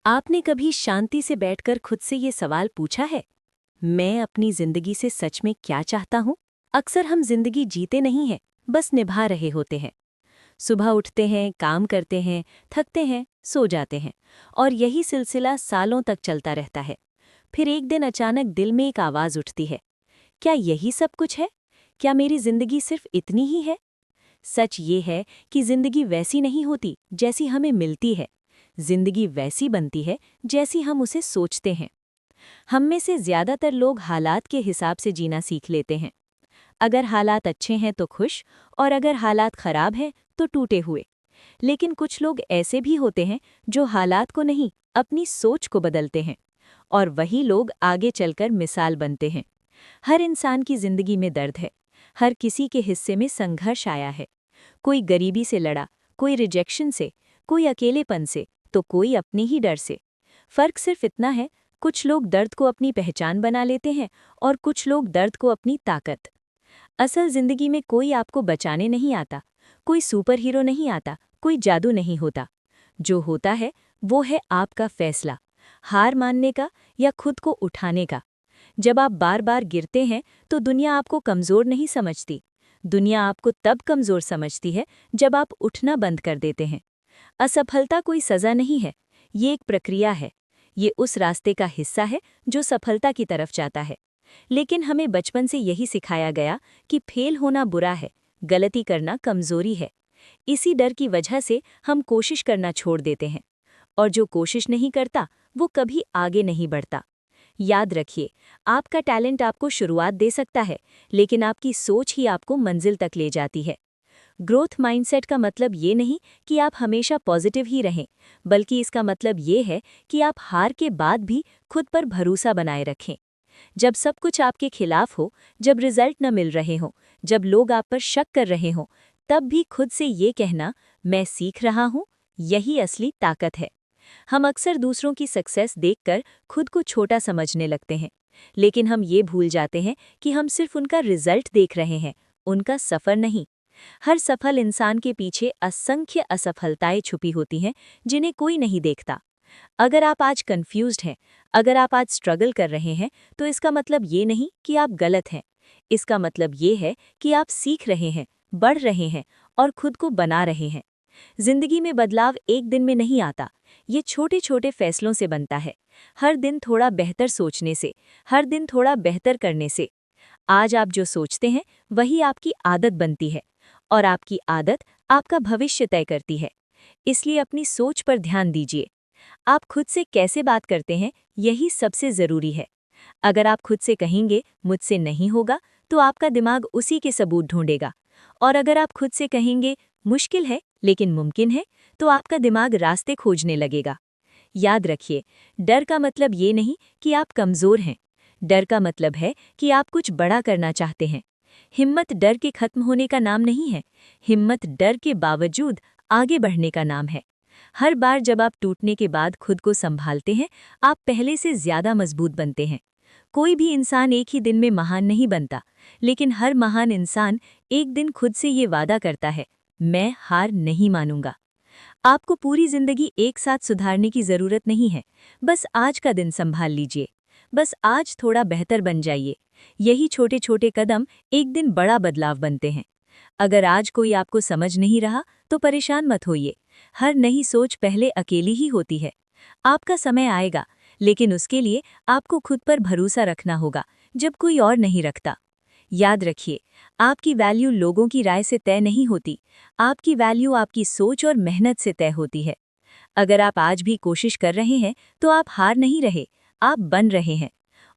आपने कभी शांति से बैठकर खुद से ये सवाल पूछा है, मैं अपनी जिंदगी से सच में क्या चाहता हूँ? अक्सर हम जिंदगी जीते नहीं हैं, बस निभा रहे होते हैं। सुबह उठते हैं, काम करते हैं, थकते हैं, सो जाते हैं और यही सिलसिला सालों तक चलता रहता है। फिर एक दिन अचानक दिल में एक आवाज़ उठती है, क्या यही सब कुछ है? क्या मेरी जिंदगी सिर्फ इतनी ही है? सच ये है कि जिंदगी वैसी नहीं होती जैसी हमें मिलती है। जिंदगी वैसी बनती है जैसी हम उसे सोचते हैं। हम में से ज्यादातर लोग हालात के हिसाब से जीना सीख लेते हैं। अगर हालात अच्छे हैं तो खुश, और अगर हालात खराब हैं तो टूटे हुए। लेकिन कुछ लोग ऐसे भी होते हैं जो हालात को नहीं, अपनी सोच को बदलते हैं, और वही लोग आगे चलकर मिसाल बनते हैं। हर इंसान की जिंदगी में दर्द है। हर किसी के हिस्से में संघर्ष आया है। कोई गरीबी से लड़ा, कोई रिजेक्शन से, कोई अकेलेपन से, तो कोई अपने ही डर से। फर्क सिर्फ इतना है, कुछ लोग दर्द को अपनी पहचान बना लेते हैं और कुछ लोग दर्द को अपनी ताकत। असल जिंदगी में कोई आपको बचाने नहीं आता, कोई सुपर हीरो नहीं आता, कोई जादू नहीं होता। जो होता है वो है आपका फैसला, हार मानने का या खुद को उठाने का। जब आप बार बार गिरते हैं तो दुनिया आपको कमज़ोर नहीं समझती। दुनिया आपको तब कमज़ोर समझती है जब आप उठना बंद कर देते हैं। असफलता कोई सज़ा नहीं है, ये एक प्रक्रिया है। ये उस रास्ते का हिस्सा है जो सफलता की तरफ जाता है। लेकिन हमें बचपन से यही सिखाया गया कि फेल होना बुरा है, गलती करना कमज़ोरी है। इसी डर की वजह से हम कोशिश करना छोड़ देते हैं, और जो कोशिश नहीं करता वो कभी आगे नहीं बढ़ता। याद रखिए, आपका टैलेंट आपको शुरुआत दे सकता है, लेकिन आपकी सोच ही आपको मंजिल तक ले जाती है। ग्रोथ माइंडसेट का मतलब ये नहीं कि आप हमेशा पॉजिटिव ही रहें, बल्कि इसका मतलब ये है कि आप हार के बाद भी खुद पर भरोसा बनाए रखें। जब सब कुछ आपके खिलाफ हो, जब रिजल्ट न मिल रहे हों, जब लोग आप पर शक कर रहे हों, तब भी खुद से ये कहना, मैं सीख रहा हूँ, यही असली ताकत है। हम अक्सर दूसरों की सक्सेस देखकर खुद को छोटा समझने लगते हैं, लेकिन हम ये भूल जाते हैं कि हम सिर्फ उनका रिजल्ट देख रहे हैं, उनका सफ़र नहीं। हर सफल इंसान के पीछे असंख्य असफलताएं छुपी होती हैं जिन्हें कोई नहीं देखता। अगर आप आज कंफ्यूज्ड हैं, अगर आप आज स्ट्रगल कर रहे हैं, तो इसका मतलब ये नहीं कि आप गलत हैं। इसका मतलब ये है कि आप सीख रहे हैं, बढ़ रहे हैं और खुद को बना रहे हैं। जिंदगी में बदलाव एक दिन में नहीं आता, ये छोटे छोटे फैसलों से बनता है। हर दिन थोड़ा बेहतर सोचने से, हर दिन थोड़ा बेहतर करने से। आज आप जो सोचते हैं वही आपकी आदत बनती है, और आपकी आदत आपका भविष्य तय करती है। इसलिए अपनी सोच पर ध्यान दीजिए। आप खुद से कैसे बात करते हैं, यही सबसे ज़रूरी है। अगर आप खुद से कहेंगे मुझसे नहीं होगा, तो आपका दिमाग उसी के सबूत ढूंढेगा। और अगर आप खुद से कहेंगे मुश्किल है लेकिन मुमकिन है, तो आपका दिमाग रास्ते खोजने लगेगा। याद रखिए, डर का मतलब ये नहीं कि आप कमज़ोर हैं। डर का मतलब है कि आप कुछ बड़ा करना चाहते हैं। हिम्मत डर के खत्म होने का नाम नहीं है, हिम्मत डर के बावजूद आगे बढ़ने का नाम है। हर बार जब आप टूटने के बाद खुद को संभालते हैं, आप पहले से ज्यादा मजबूत बनते हैं। कोई भी इंसान एक ही दिन में महान नहीं बनता, लेकिन हर महान इंसान एक दिन खुद से ये वादा करता है, मैं हार नहीं मानूंगा। आपको पूरी जिंदगी एक साथ सुधारने की जरूरत नहीं है। बस आज का दिन संभाल लीजिए। बस आज थोड़ा बेहतर बन जाइए। यही छोटे छोटे कदम एक दिन बड़ा बदलाव बनते हैं। अगर आज कोई आपको समझ नहीं रहा, तो परेशान मत होइए। हर नई सोच पहले अकेली ही होती है। आपका समय आएगा, लेकिन उसके लिए आपको खुद पर भरोसा रखना होगा, जब कोई और नहीं रखता। याद रखिए, आपकी वैल्यू लोगों की राय से तय नहीं होती। आपकी वैल्यू आपकी सोच और मेहनत से तय होती है। अगर आप आज भी कोशिश कर रहे हैं, तो आप हार नहीं रहे, आप बन रहे हैं।